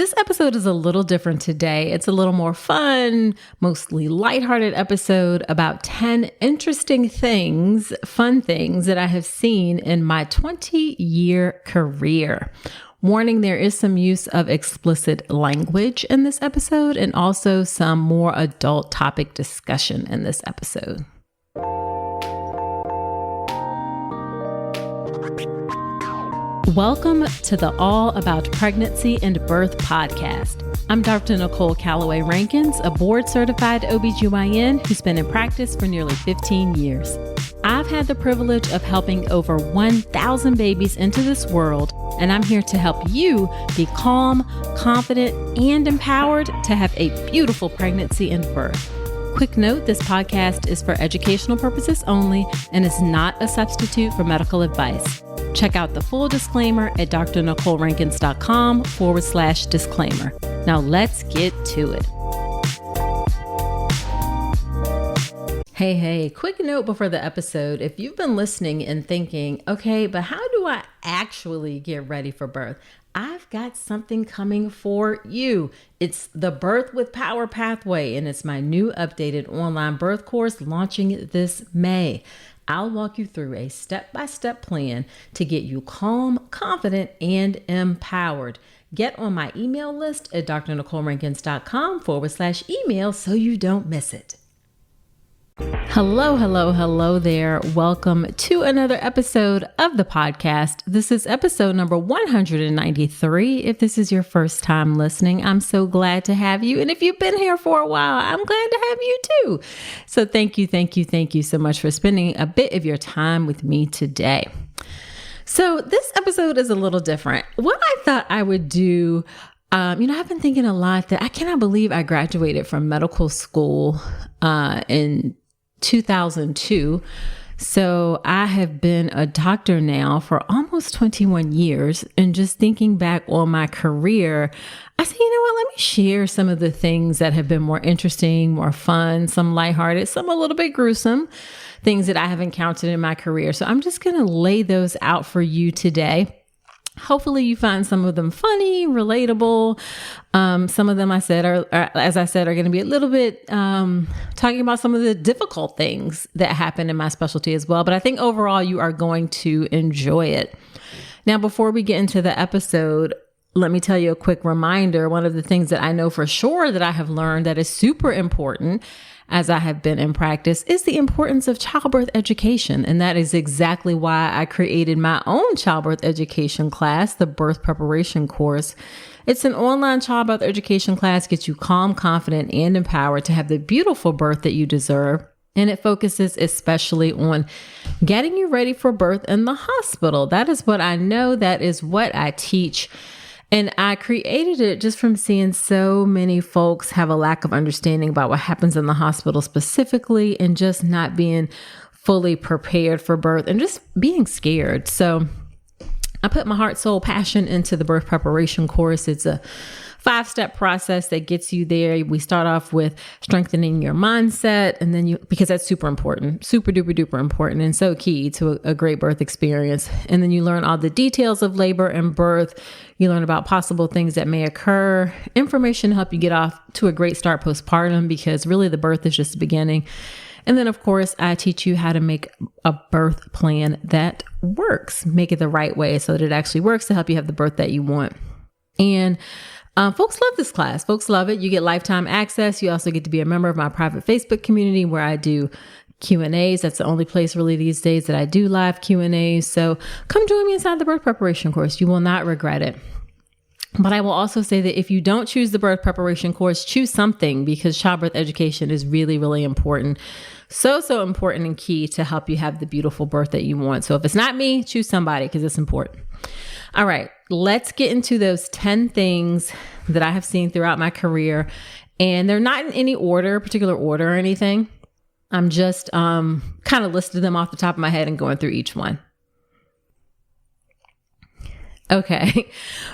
This episode is a little different today. It's a little more fun, mostly lighthearted episode about 10 interesting things, fun things that I have seen in my 20-year career. Warning, there is some use of explicit language in this episode and also some more adult topic discussion in this episode. Welcome to the All About Pregnancy and Birth podcast. I'm Dr. Nicole Calloway Rankins, a board-certified OBGYN who's been in practice for nearly 15 years. I've had the privilege of helping over 1,000 babies into this world, and I'm here to help you be calm, confident, and empowered to have a beautiful pregnancy and birth. Quick note, this podcast is for educational purposes only and is not a substitute for medical advice. Check out the full disclaimer at drnicolerankins.com/disclaimer. Now let's get to it. Hey, quick note before the episode. If you've been listening and thinking, okay, but how do I actually get ready for birth? I've got something coming for you. It's the Birth with Power Pathway, and it's my new updated online birth course launching this May. I'll walk you through a step-by-step plan to get you calm, confident, and empowered. Get on my email list at drnicolerankins.com/email so you don't miss it. Hello there. Welcome to another episode of the podcast. This is episode number 193. If this is your first time listening, I'm so glad to have you. And if you've been here for a while, I'm glad to have you too. So thank you so much for spending a bit of your time with me today. So this episode is a little different. What I thought I would do, I've been thinking a lot that I cannot believe I graduated from medical school in 2002. So I have been a doctor now for almost 21 years. And just thinking back on my career, I said, you know what, let me share some of the things that have been more interesting, more fun, some lighthearted, some a little bit gruesome things that I have encountered in my career. So I'm just going to lay those out for you today. Hopefully you find some of them funny, relatable. Some of them are going to be a little bit talking about some of the difficult things that happen in my specialty as well. But I think overall you are going to enjoy it. Now, before we get into the episode, let me tell you a quick reminder. One of the things that I know for sure that I have learned that is super important as I have been in practice is the importance of childbirth education. And that is exactly why I created my own childbirth education class, the birth preparation course. It's an online childbirth education class, gets you calm, confident, and empowered to have the beautiful birth that you deserve. And it focuses especially on getting you ready for birth in the hospital. That is what I know. That is what I teach. And I created it just from seeing so many folks have a lack of understanding about what happens in the hospital specifically, and just not being fully prepared for birth and just being scared. So I put my heart, soul, passion into the birth preparation course. It's a 5-step process that gets you there. We start off with strengthening your mindset, and then because that's super important, super duper duper important, and so key to a great birth experience. And then you learn all the details of labor and birth. You learn about possible things that may occur, information to help you get off to a great start postpartum, because really the birth is just the beginning. And then, of course, I teach you how to make a birth plan that works, make it the right way so that it actually works to help you have the birth that you want. And folks love this class. Folks love it. You get lifetime access. You also get to be a member of my private Facebook community where I do Q&As. That's the only place really these days that I do live Q&As. So come join me inside the birth preparation course. You will not regret it. But I will also say that if you don't choose the birth preparation course, choose something, because childbirth education is really, really important. So important and key to help you have the beautiful birth that you want. So if it's not me, choose somebody, because it's important. All right, let's get into those 10 things that I have seen throughout my career. And they're not in any particular order or anything. I'm just kind of listed them off the top of my head and going through each one. Okay,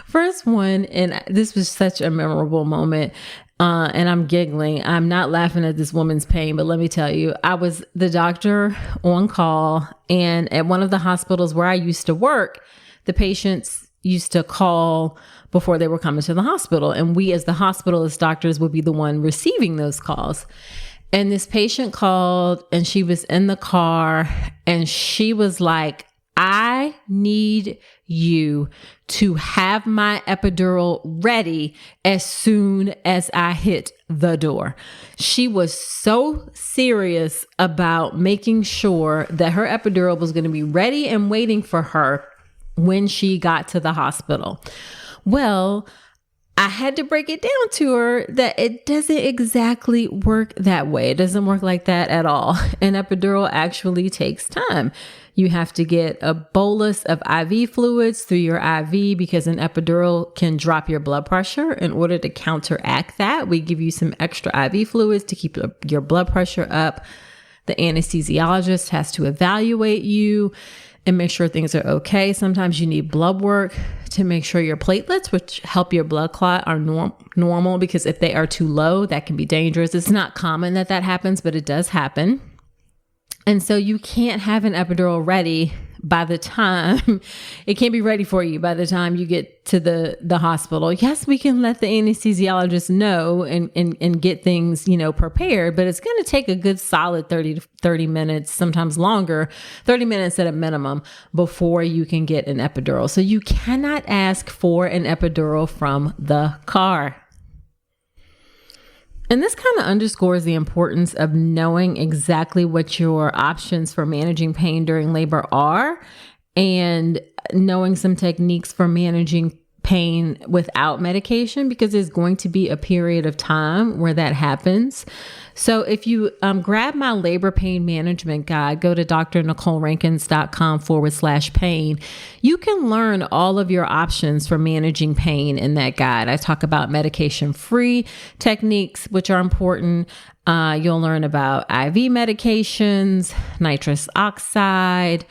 first one, and this was such a memorable moment, and I'm giggling. I'm not laughing at this woman's pain, but let me tell you, I was the doctor on call, and at one of the hospitals where I used to work, the patients used to call before they were coming to the hospital. And we, as the hospitalist doctors, would be the one receiving those calls. And this patient called and she was in the car and she was like, I need you to have my epidural ready as soon as I hit the door. She was so serious about making sure that her epidural was going to be ready and waiting for her when she got to the hospital. Well, I had to break it down to her that it doesn't exactly work that way. It doesn't work like that at all. An epidural actually takes time. You have to get a bolus of IV fluids through your IV because an epidural can drop your blood pressure. In order to counteract that, we give you some extra IV fluids to keep your blood pressure up. The anesthesiologist has to evaluate you and make sure things are okay. Sometimes you need blood work to make sure your platelets, which help your blood clot, are normal, because if they are too low, that can be dangerous. It's not common that happens, but it does happen. And so you can't have an epidural ready by the time, it can't be ready for you by the time you get to the hospital. Yes, we can let the anesthesiologist know and get things, prepared, but it's going to take a good solid 30 minutes, sometimes longer, 30 minutes at a minimum before you can get an epidural. So you cannot ask for an epidural from the car. And this kind of underscores the importance of knowing exactly what your options for managing pain during labor are, and knowing some techniques for managing pain without medication, because there's going to be a period of time where that happens. So if you grab my labor pain management guide, go to drnicolerankins.com/pain. You can learn all of your options for managing pain in that guide. I talk about medication-free techniques, which are important. You'll learn about IV medications, nitrous oxide,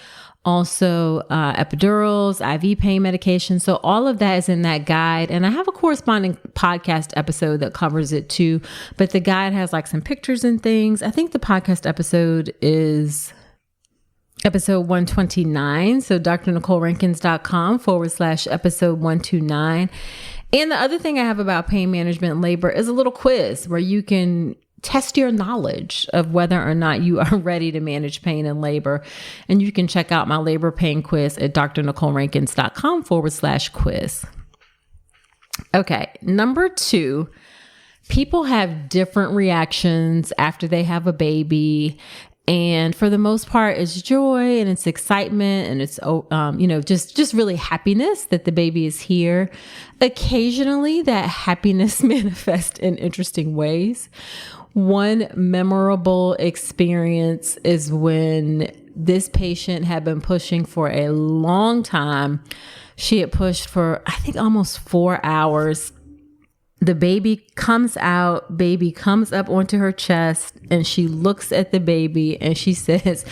also epidurals, IV pain medication. So all of that is in that guide. And I have a corresponding podcast episode that covers it too. But the guide has like some pictures and things. I think the podcast episode is episode 129. So drnicolerankins.com/episode 129. And the other thing I have about pain management and labor is a little quiz where you can test your knowledge of whether or not you are ready to manage pain in labor. And you can check out my labor pain quiz at drnicolerankins.com/quiz. Okay. Number 2, people have different reactions after they have a baby. And for the most part, it's joy and it's excitement and it's, just really happiness that the baby is here. Occasionally that happiness manifests in interesting ways. One memorable experience is when this patient had been pushing for a long time. She had pushed for, I think, almost 4 hours. The baby comes out, baby comes up onto her chest, and she looks at the baby and she says,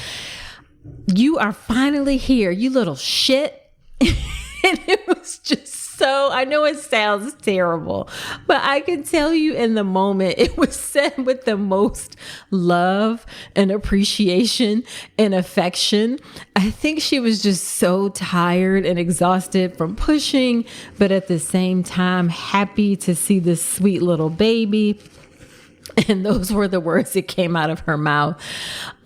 "You are finally here, you little shit." And it was just so, I know it sounds terrible, but I can tell you in the moment, it was said with the most love and appreciation and affection. I think she was just so tired and exhausted from pushing, but at the same time, happy to see this sweet little baby. And those were the words that came out of her mouth.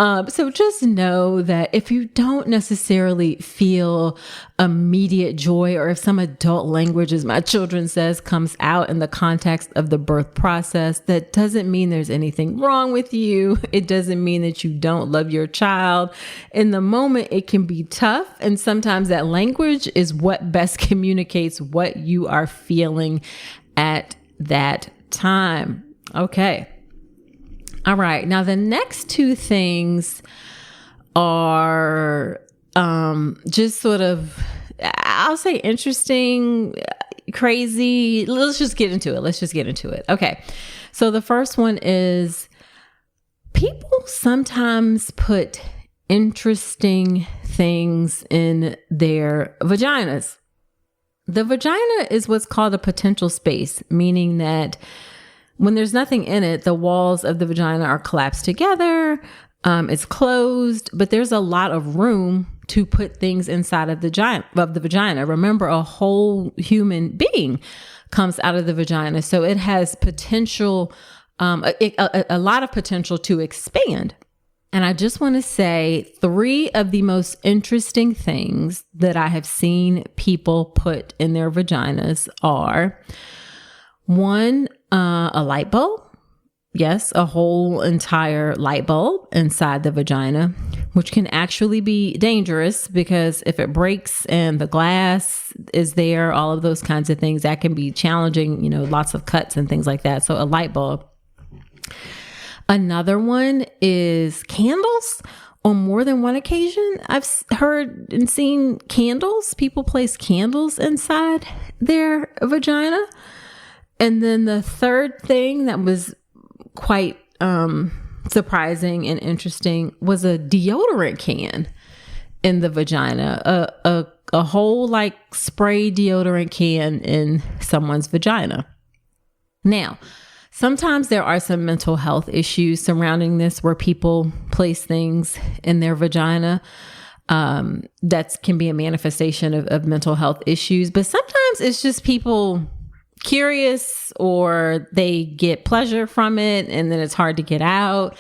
So just know that if you don't necessarily feel immediate joy, or if some adult language, as my children says, comes out in the context of the birth process, that doesn't mean there's anything wrong with you. It doesn't mean that you don't love your child. In the moment, it can be tough. And sometimes that language is what best communicates what you are feeling at that time. Okay. All right. Now, the next 2 things are just sort of, I'll say, interesting, crazy. Let's just get into it. Okay. So the first one is, people sometimes put interesting things in their vaginas. The vagina is what's called a potential space, meaning that when there's nothing in it, the walls of the vagina are collapsed together. It's closed, but there's a lot of room to put things inside of the vagina. Remember, a whole human being comes out of the vagina. So it has potential, a lot of potential to expand. And I just want to say 3 of the most interesting things that I have seen people put in their vaginas are 1, a light bulb. Yes, a whole entire light bulb inside the vagina, which can actually be dangerous because if it breaks and the glass is there, all of those kinds of things, that can be challenging, lots of cuts and things like that. So a light bulb. Another one is candles. On more than one occasion, I've heard and seen candles. People place candles inside their vagina. And then the third thing that was quite surprising and interesting was a deodorant can in the vagina, a whole spray deodorant can in someone's vagina. Now, sometimes there are some mental health issues surrounding this where people place things in their vagina that can be a manifestation of mental health issues. But sometimes it's just people curious or they get pleasure from it and then it's hard to get out.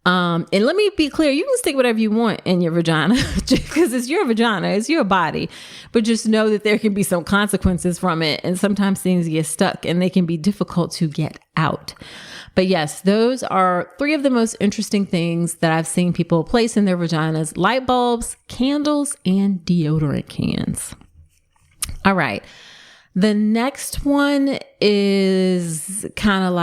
And let me be clear, you can stick whatever you want in your vagina because it's your vagina, it's your body, but just know that there can be some consequences from it. And sometimes things get stuck and they can be difficult to get out. But yes, those are 3 of the most interesting things that I've seen people place in their vaginas: light bulbs, candles, and deodorant cans. All right. The next one is kind of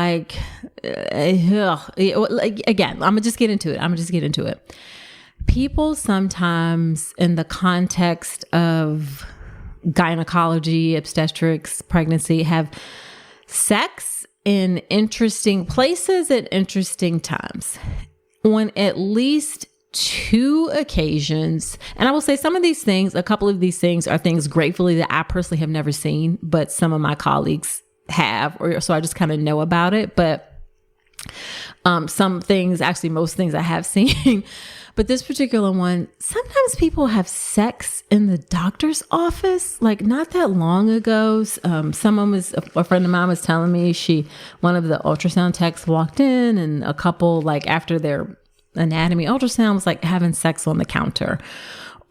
again, I'm gonna just get into it. People sometimes, in the context of gynecology, obstetrics, pregnancy, have sex in interesting places at interesting times. On at least 2 occasions. And I will say a couple of these things are things gratefully that I personally have never seen, but some of my colleagues have, so I just kind of know about it. But some things, actually most things I have seen, but this particular one, sometimes people have sex in the doctor's office. Not that long ago, a friend of mine was telling me one of the ultrasound techs walked in and a couple, after their anatomy ultrasound, was having sex on the counter,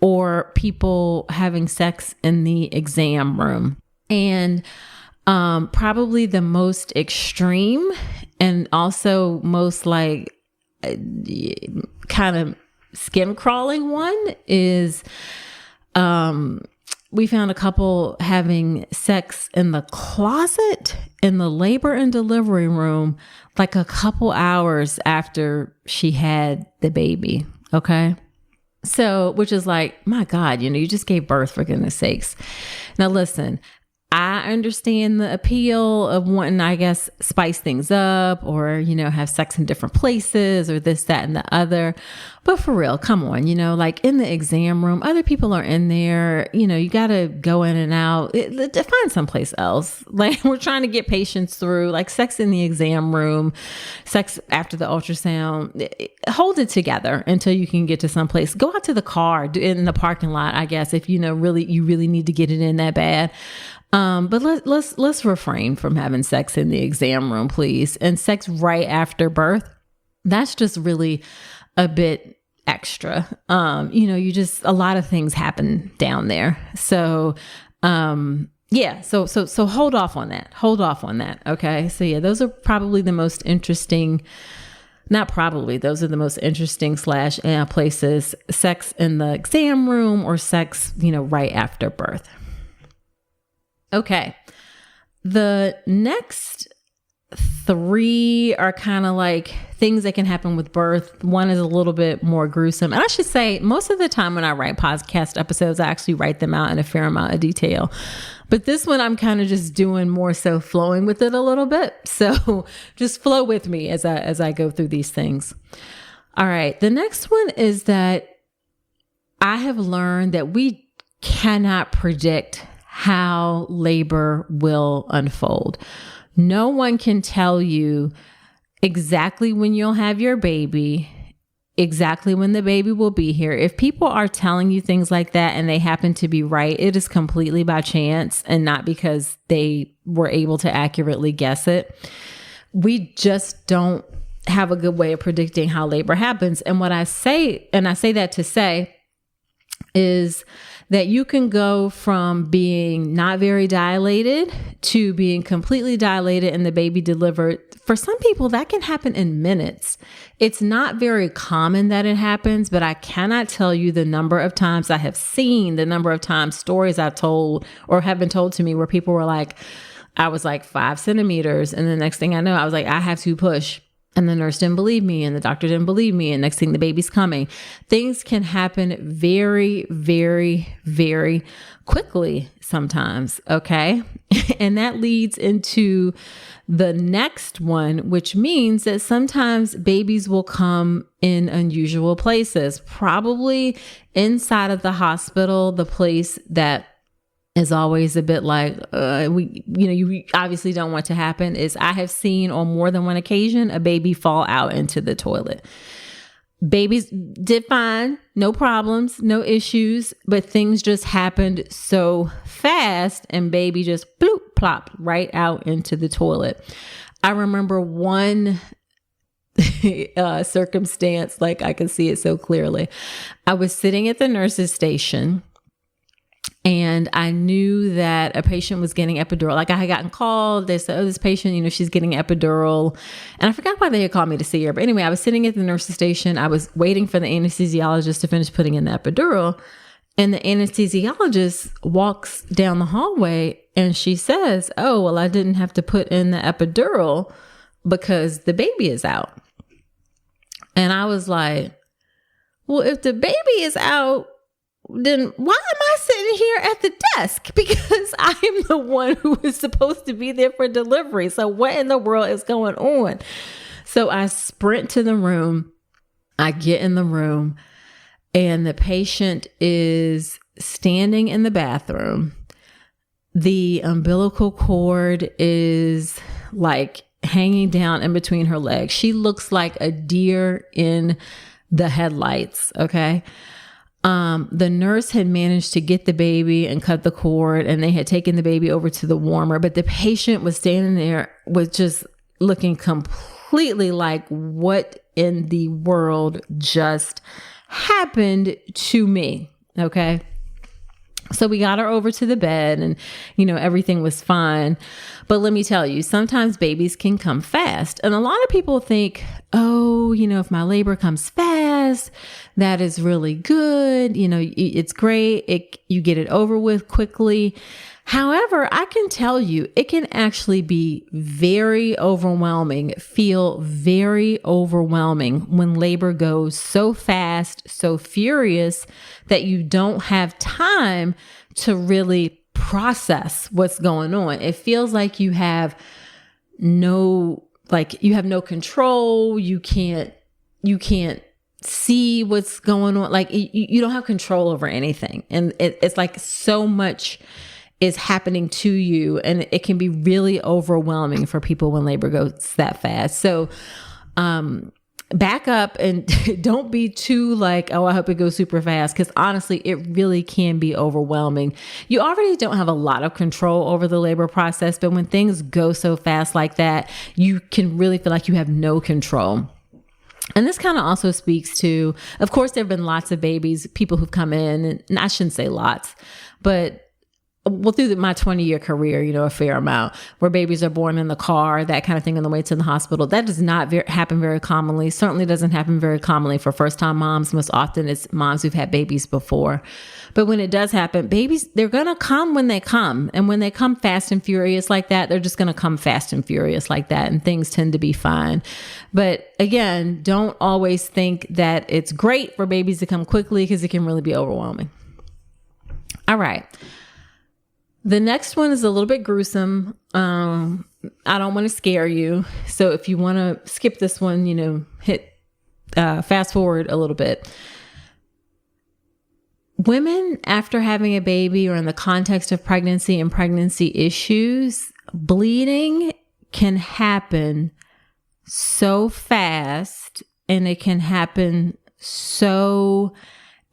or people having sex in the exam room. And probably the most extreme and also most kind of skin crawling one is we found a couple having sex in the closet in the labor and delivery room, a couple hours after she had the baby. Okay. So, which is my God, you just gave birth, for goodness sakes. Now listen, I understand the appeal of wanting, I guess, spice things up or, have sex in different places or this, that, and the other. But for real, come on, in the exam room, other people are in there, you got to go in and out, find someplace else. We're trying to get patients through, sex in the exam room, sex after the ultrasound. Hold it together until you can get to someplace. Go out to the car in the parking lot, I guess, if you really need to get it in that bad. But let's refrain from having sex in the exam room, please. And sex right after birth, that's just really a bit extra. A lot of things happen down there. So, yeah, so hold off on that. Okay. So yeah, those are probably the most interesting, those are the most interesting places: sex in the exam room or sex, right after birth. Okay. The next 3 are kind of things that can happen with birth. One is a little bit more gruesome. And I should say, most of the time when I write podcast episodes, I actually write them out in a fair amount of detail. But this one, I'm kind of just doing more so flowing with it a little bit. So just flow with me as I go through these things. All right. The next one is that I have learned that we cannot predict how labor will unfold. No one can tell you exactly when you'll have your baby exactly when the baby will be here. If people are telling you things like that and they happen to be right, it is completely by chance and not because they were able to accurately guess it. We just don't have a good way of predicting how labor happens. And what I say, and I say that to say, is that you can go from being not very dilated to being completely dilated and the baby delivered. For some people, that can happen in minutes. It's not very common that it happens, but I cannot tell you the number of times I have seen, the number of times stories I've told or have been told to me where people were like, I was like 5 centimeters. And the next thing I know, I was like, I have to push. And the nurse didn't believe me and the doctor didn't believe me. And next thing, the baby's coming. Things can happen very, very, very quickly sometimes. Okay. And that leads into the next one, which means that sometimes babies will come in unusual places, probably inside of the hospital, the place that is always a bit like, you obviously don't want to happen is I have seen on more than one occasion a baby fall out into the toilet. Babies did fine, no problems, no issues, but things just happened so fast and baby just bloop, plopped right out into the toilet. I remember one circumstance, like I can see it so clearly. I was sitting at the nurse's station and I knew that a patient was getting epidural. Like I had gotten called. They said, oh, this patient, she's getting epidural. And I forgot why they had called me to see her. But anyway, I was sitting at the nurse's station. I was waiting for the anesthesiologist to finish putting in the epidural. And the anesthesiologist walks down the hallway and she says, oh, well, I didn't have to put in the epidural because the baby is out. And I was like, well, if the baby is out, then why am I sitting here at the desk? Because I am the one who is supposed to be there for delivery. So what in the world is going on? So I sprint to the room. I get in the room and the patient is standing in the bathroom. The umbilical cord is like hanging down in between her legs. She looks like a deer in the headlights. Okay. The nurse had managed to get the baby and cut the cord and they had taken the baby over to the warmer, but the patient was standing there was just looking completely like, what in the world just happened to me? Okay. So we got her over to the bed and, everything was fine. But let me tell you, sometimes babies can come fast. And a lot of people think, oh, if my labor comes fast, that is really good. It's great. You get it over with quickly. However, I can tell you, it can actually be very overwhelming, feel very overwhelming when labor goes so fast, so furious that you don't have time to really process what's going on. It feels like you have no control. You can't see what's going on. Like you don't have control over anything. And it's like so much is happening to you. And it can be really overwhelming for people when labor goes that fast. So, back up and don't be too like, oh, I hope it goes super fast. Cause honestly, it really can be overwhelming. You already don't have a lot of control over the labor process, but when things go so fast like that, you can really feel like you have no control. And this kind of also speaks to, of course, there have been lots of babies, people who've come in, and I shouldn't say lots, but through my 20-year career, a fair amount where babies are born in the car, that kind of thing on the way to the hospital. That does not happen very commonly. Certainly doesn't happen very commonly for first-time moms. Most often it's moms who've had babies before. But when it does happen, babies, they're going to come when they come. And when they come fast and furious like that, they're just going to come fast and furious like that. And things tend to be fine. But again, don't always think that it's great for babies to come quickly because it can really be overwhelming. All right. The next one is a little bit gruesome. I don't want to scare you. So if you want to skip this one, hit fast forward a little bit. Women, after having a baby or in the context of pregnancy and pregnancy issues, bleeding can happen so fast and it can happen so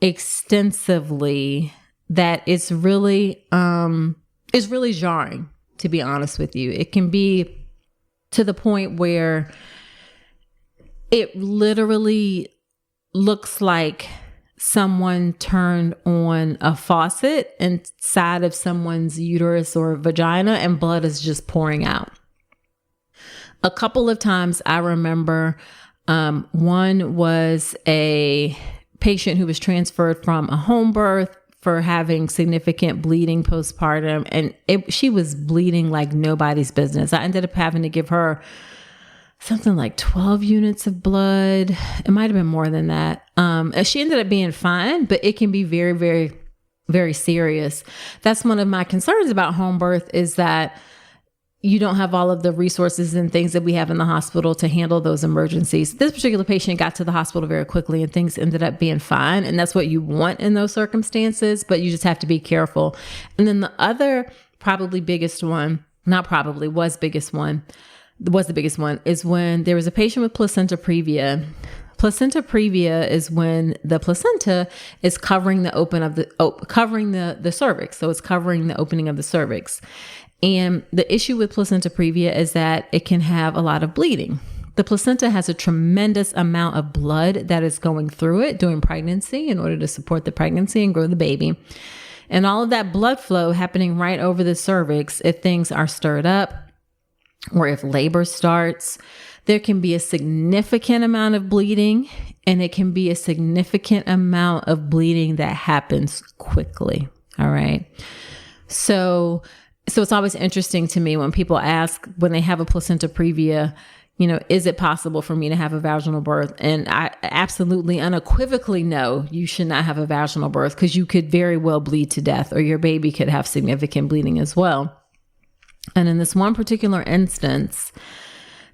extensively that it's really jarring, to be honest with you. It can be to the point where it literally looks like someone turned on a faucet inside of someone's uterus or vagina and blood is just pouring out. A couple of times I remember, one was a patient who was transferred from a home birth for having significant bleeding postpartum, and she was bleeding like nobody's business. I ended up having to give her something like 12 units of blood. It might have been more than that. She ended up being fine, but it can be very, very, very serious. That's one of my concerns about home birth, is that you don't have all of the resources and things that we have in the hospital to handle those emergencies. This particular patient got to the hospital very quickly and things ended up being fine. And that's what you want in those circumstances, but you just have to be careful. And then the other probably biggest one, was the biggest one, is when there was a patient with placenta previa. Placenta previa is when the placenta is covering the cervix. So it's covering the opening of the cervix. And the issue with placenta previa is that it can have a lot of bleeding. The placenta has a tremendous amount of blood that is going through it during pregnancy in order to support the pregnancy and grow the baby. And all of that blood flow happening right over the cervix, if things are stirred up or if labor starts, there can be a significant amount of bleeding, and it can be a significant amount of bleeding that happens quickly. All right. So it's always interesting to me when people ask, when they have a placenta previa, is it possible for me to have a vaginal birth? And I absolutely unequivocally know you should not have a vaginal birth, because you could very well bleed to death, or your baby could have significant bleeding as well. And in this one particular instance,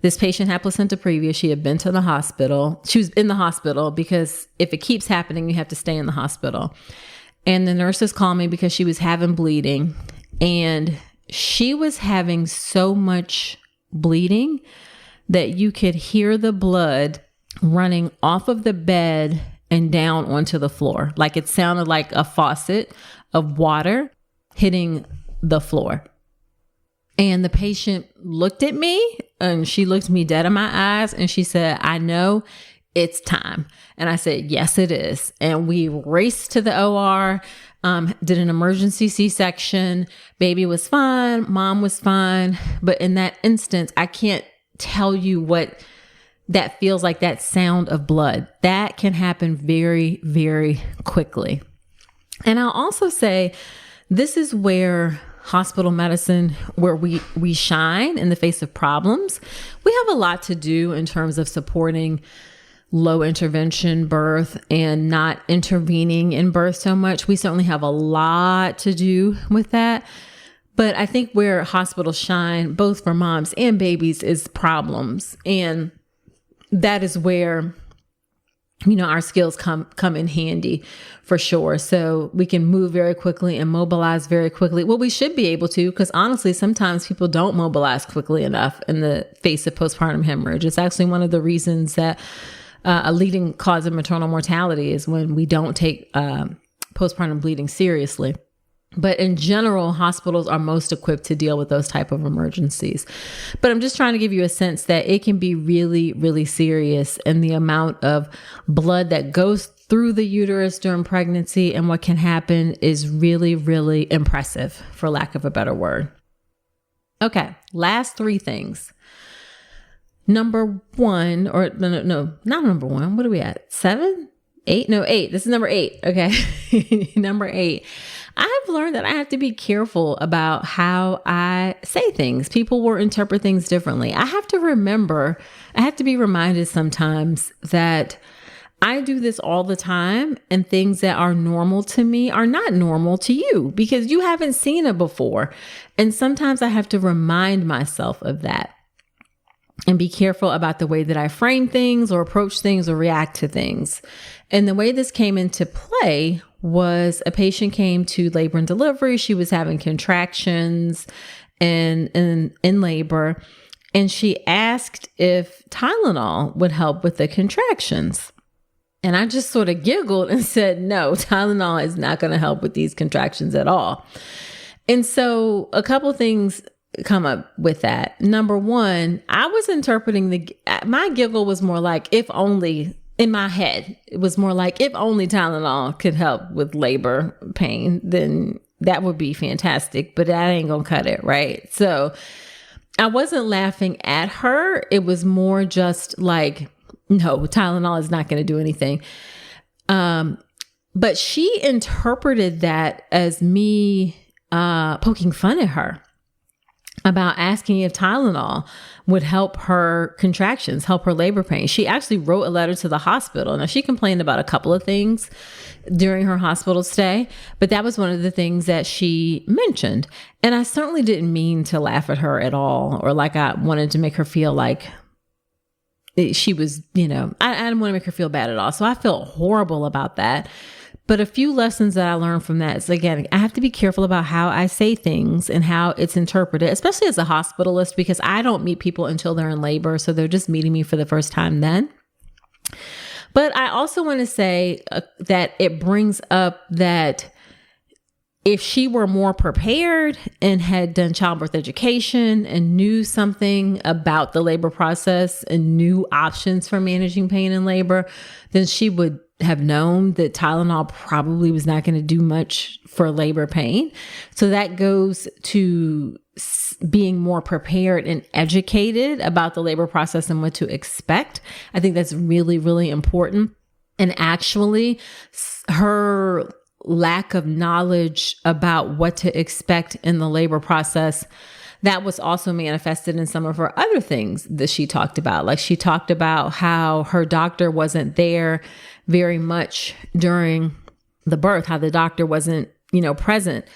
this patient had placenta previa. She had been to the hospital. She was in the hospital because if it keeps happening, you have to stay in the hospital. And the nurses called me because she was having bleeding, and she was having so much bleeding that you could hear the blood running off of the bed and down onto the floor. Like it sounded like a faucet of water hitting the floor. And the patient looked at me, and she looked me dead in my eyes, and she said, "I know it's time." And I said, "Yes, it is." And we raced to the OR, did an emergency C-section. Baby was fine. Mom was fine. But in that instance, I can't tell you what that feels like, that sound of blood. That can happen very, very quickly. And I'll also say, this is where hospital medicine, where we shine in the face of problems. We have a lot to do in terms of supporting low intervention birth and not intervening in birth so much. We certainly have a lot to do with that. But I think where hospitals shine, both for moms and babies, is problems. And that is where, our skills come in handy for sure. So we can move very quickly and mobilize very quickly. Well, we should be able to, because honestly, sometimes people don't mobilize quickly enough in the face of postpartum hemorrhage. It's actually one of the reasons that a leading cause of maternal mortality is when we don't take postpartum bleeding seriously. But in general, hospitals are most equipped to deal with those type of emergencies. But I'm just trying to give you a sense that it can be really, really serious, and the amount of blood that goes through the uterus during pregnancy and what can happen is really, really impressive, for lack of a better word. Okay, last three things. Number one, or no, not number one. What are we at? 7? 8? No, 8. This is number 8. Okay. Number 8. I've learned that I have to be careful about how I say things. People will interpret things differently. I have to be reminded sometimes that I do this all the time, and things that are normal to me are not normal to you because you haven't seen it before. And sometimes I have to remind myself of that and be careful about the way that I frame things or approach things or react to things. And the way this came into play was a patient came to labor and delivery. She was having contractions and in labor, and she asked if Tylenol would help with the contractions. And I just sort of giggled and said, no, Tylenol is not going to help with these contractions at all. And so a couple things come up with that. Number one, I was interpreting my giggle was more like, if only, in my head, it was more like, if only Tylenol could help with labor pain, then that would be fantastic, but that ain't gonna cut it, right? So I wasn't laughing at her. It was more just like, no, Tylenol is not going to do anything. But she interpreted that as me poking fun at her about asking if Tylenol would help her contractions, help her labor pain. She actually wrote a letter to the hospital. Now, she complained about a couple of things during her hospital stay, but that was one of the things that she mentioned. And I certainly didn't mean to laugh at her at all, or like I wanted to make her feel like she was, I didn't want to make her feel bad at all. So I felt horrible about that. But a few lessons that I learned from that is, again, I have to be careful about how I say things and how it's interpreted, especially as a hospitalist, because I don't meet people until they're in labor. So they're just meeting me for the first time then. But I also want to say that it brings up that if she were more prepared and had done childbirth education and knew something about the labor process and knew options for managing pain in labor, then she would have known that Tylenol probably was not going to do much for labor pain. So that goes to being more prepared and educated about the labor process and what to expect. I think that's really, really important. And actually, her lack of knowledge about what to expect in the labor process, that was also manifested in some of her other things that she talked about. Like, she talked about how her doctor wasn't there very much during the birth, how the doctor wasn't, present.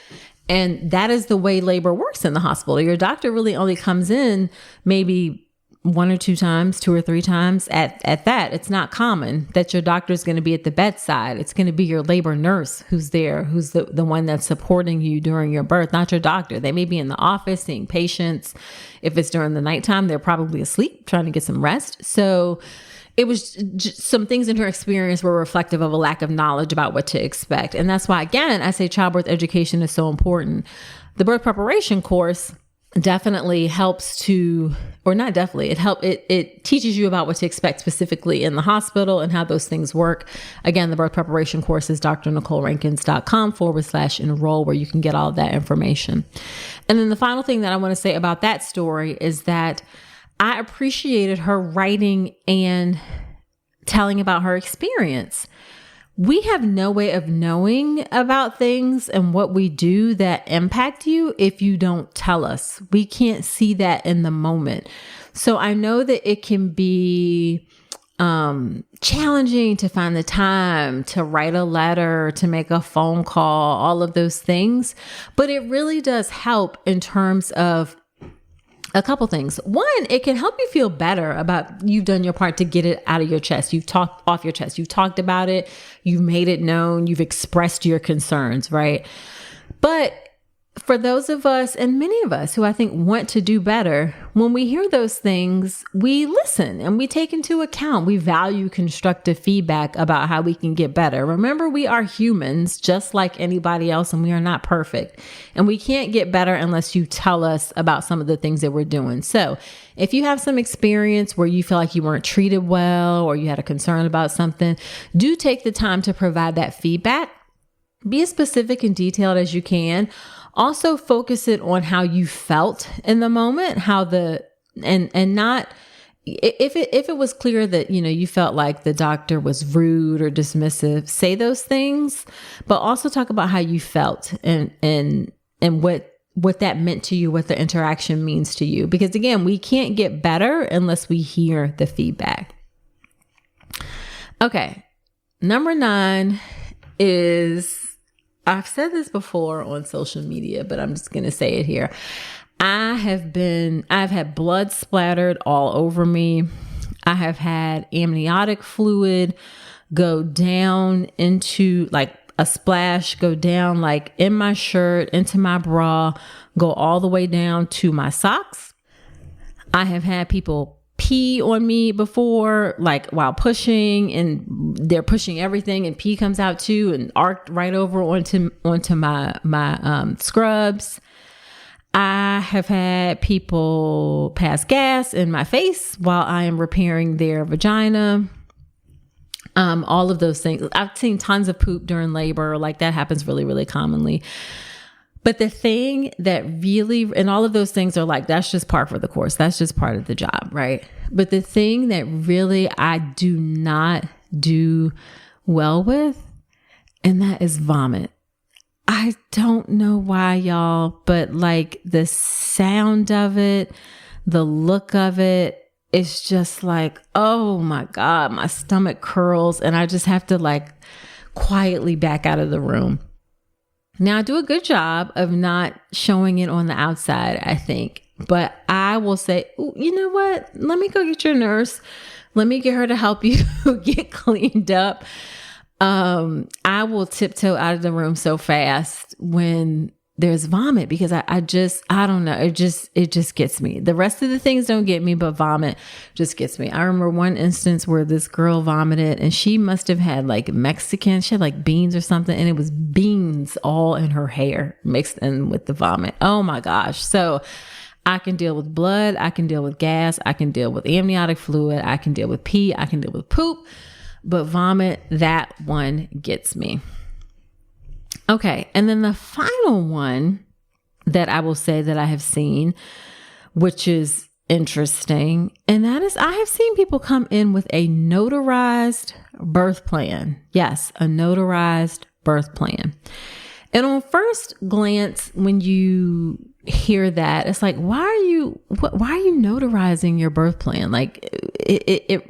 And that is the way labor works in the hospital. Your doctor really only comes in maybe one or two times, two or three times at that. It's not common that your doctor is going to be at the bedside. It's going to be your labor nurse who's there, who's the one that's supporting you during your birth, not your doctor. They may be in the office seeing patients. If it's during the nighttime, they're probably asleep, trying to get some rest. So it was just some things in her experience were reflective of a lack of knowledge about what to expect. And that's why, again, I say childbirth education is so important. The birth preparation course definitely helps to, or not definitely, it teaches you about what to expect specifically in the hospital and how those things work. Again, the birth preparation course is drnicolerankins.com/enroll, where you can get all of that information. And then the final thing that I want to say about that story is that I appreciated her writing and telling about her experience. We have no way of knowing about things and what we do that impact you if you don't tell us. We can't see that in the moment. So I know that it can be challenging to find the time to write a letter, to make a phone call, all of those things. But it really does help in terms of a couple things. One, it can help you feel better about you've done your part to get it out of your chest. You've talked off your chest. You've talked about it. You've made it known. You've expressed your concerns, right? But for those of us, and many of us who I think want to do better, when we hear those things, we listen and we take into account. We value constructive feedback about how we can get better. Remember, we are humans just like anybody else, and we are not perfect. And we can't get better unless you tell us about some of the things that we're doing. So if you have some experience where you feel like you weren't treated well, or you had a concern about something, do take the time to provide that feedback. Be as specific and detailed as you can. Also focus it on how you felt in the moment, and not if it was clear that, you felt like the doctor was rude or dismissive, say those things, but also talk about how you felt and what that meant to you, what the interaction means to you. Because again, we can't get better unless we hear the feedback. Okay. Number 9 is, I've said this before on social media, but I'm just going to say it here. I've had blood splattered all over me. I have had amniotic fluid go down into, like, a splash, go down like in my shirt, into my bra, go all the way down to my socks. I have had people pee on me before, like while pushing, and they're pushing everything and pee comes out too and arced right over onto my scrubs. I have had people pass gas in my face while I am repairing their vagina. All of those things. I've seen tons of poop during labor. Like that happens really, really commonly. But the thing that really, and all of those things are like, that's just par for the course. That's just part of the job, right? But the thing that really I do not do well with, and that is vomit. I don't know why, y'all, but like the sound of it, the look of it, it's just like, oh my God, my stomach curls and I just have to like quietly back out of the room. Now I do a good job of not showing it on the outside, I think, but I will say, you know what? Let me go get your nurse. Let me get her to help you get cleaned up. I will tiptoe out of the room so fast when there's vomit because I don't know. It just gets me. The rest of the things don't get me, but vomit just gets me. I remember one instance where this girl vomited and she must have had like Mexican, she had like beans or something. And it was beans all in her hair mixed in with the vomit. Oh my gosh. So I can deal with blood. I can deal with gas. I can deal with amniotic fluid. I can deal with pee. I can deal with poop, but vomit, that one gets me. Okay. And then the final one that I will say that I have seen, which is interesting, and that is I have seen people come in with a notarized birth plan. Yes, a notarized birth plan. And on first glance, when you hear that, it's like, why are you notarizing your birth plan? Like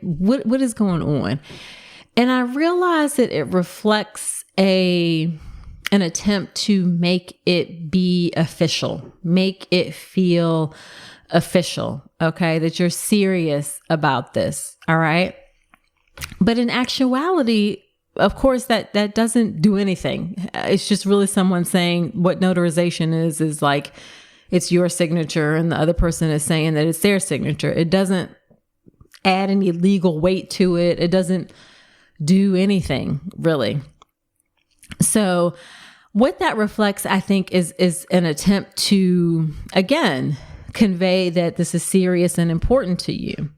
what is going on? And I realize that it reflects an attempt to make it be official, make it feel official, okay? That you're serious about this, all right? But in actuality, of course, that doesn't do anything. It's just really someone saying what notarization is like, it's your signature and the other person is saying that it's their signature. It doesn't add any legal weight to it. It doesn't do anything really. So what that reflects, I think, is an attempt to, again, convey that this is serious and important to you.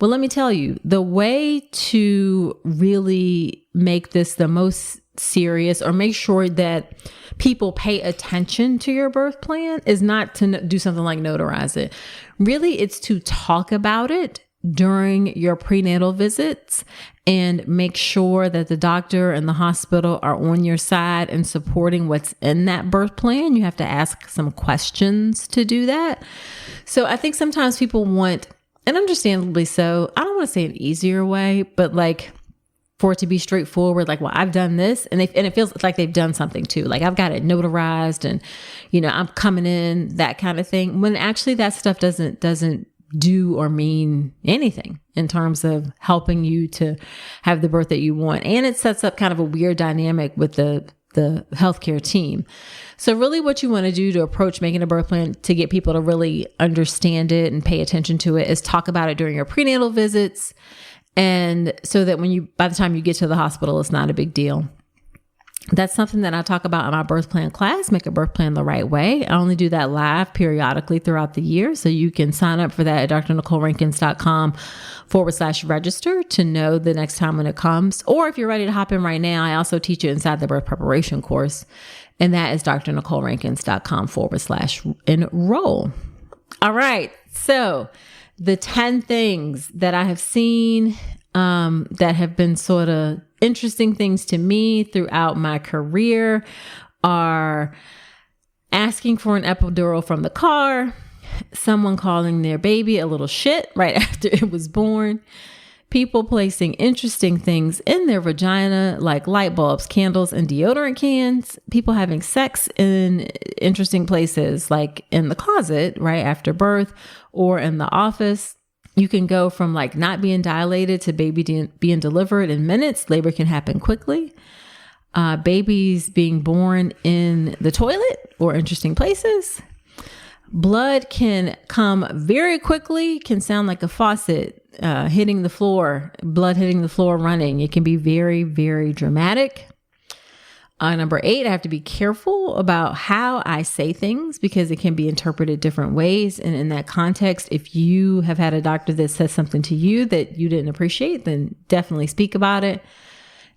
Well, let me tell you, the way to really make this the most serious or make sure that people pay attention to your birth plan is not to do something like notarize it. Really, it's to talk about it during your prenatal visits and make sure that the doctor and the hospital are on your side and supporting what's in that birth plan. You have to ask some questions to do that. So I think sometimes people want, and understandably so, I don't want to say an easier way, but like for it to be straightforward, like, well, I've done this, and it feels like they've done something too. Like I've got it notarized and, I'm coming in, that kind of thing. When actually that stuff doesn't do or mean anything in terms of helping you to have the birth that you want. And it sets up kind of a weird dynamic with the healthcare team. So really what you want to do to approach making a birth plan to get people to really understand it and pay attention to it is talk about it during your prenatal visits. And so that by the time you get to the hospital, it's not a big deal. That's something that I talk about in my birth plan class, Make a Birth Plan the Right Way. I only do that live periodically throughout the year. So you can sign up for that at drnicolerankins.com/register to know the next time when it comes. Or if you're ready to hop in right now, I also teach it inside the birth preparation course. And that is drnicolerankins.com/enroll. All right. So the 10 things that I have seen that have been sort of interesting things to me throughout my career are asking for an epidural from the car, someone calling their baby a little shit right after it was born, people placing interesting things in their vagina like light bulbs, candles, and deodorant cans, people having sex in interesting places like in the closet right after birth or in the office. You can go from like not being dilated to baby being delivered in minutes. Labor can happen quickly. Babies being born in the toilet or interesting places. Blood can come very quickly, can sound like a faucet hitting the floor, blood hitting the floor running. It can be very, very dramatic. Number 8, I have to be careful about how I say things because it can be interpreted different ways. And in that context, if you have had a doctor that says something to you that you didn't appreciate, then definitely speak about it.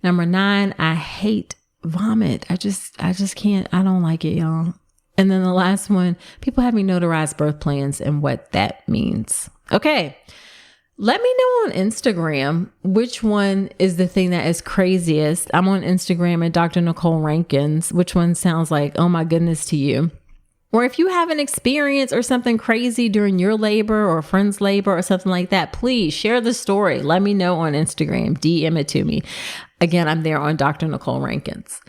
Number 9, I hate vomit. I just can't. I don't like it, y'all. And then the last one, people have me notarize birth plans and what that means. Okay. Let me know on Instagram which one is the thing that is craziest. I'm on Instagram at Dr. Nicole Rankins. Which one sounds like, oh my goodness to you? Or if you have an experience or something crazy during your labor or a friend's labor or something like that, please share the story. Let me know on Instagram. DM it to me. Again, I'm there on Dr. Nicole Rankins.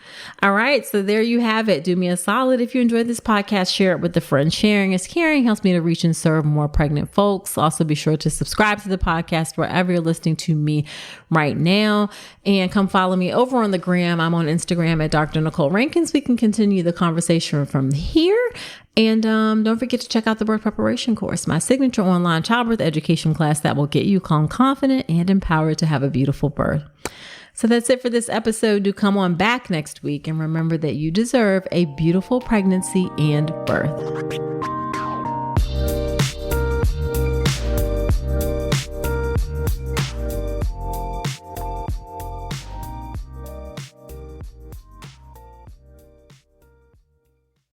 All right. So there you have it. Do me a solid. If you enjoyed this podcast, share it with a friend. Sharing is caring, helps me to reach and serve more pregnant folks. Also be sure to subscribe to the podcast wherever you're listening to me right now. And come follow me over on the gram. I'm on Instagram at Dr. Nicole Rankins. We can continue the conversation from here. And don't forget to check out the birth preparation course, my signature online childbirth education class that will get you calm, confident, and empowered to have a beautiful birth. So that's it for this episode. Do come on back next week and remember that you deserve a beautiful pregnancy and birth.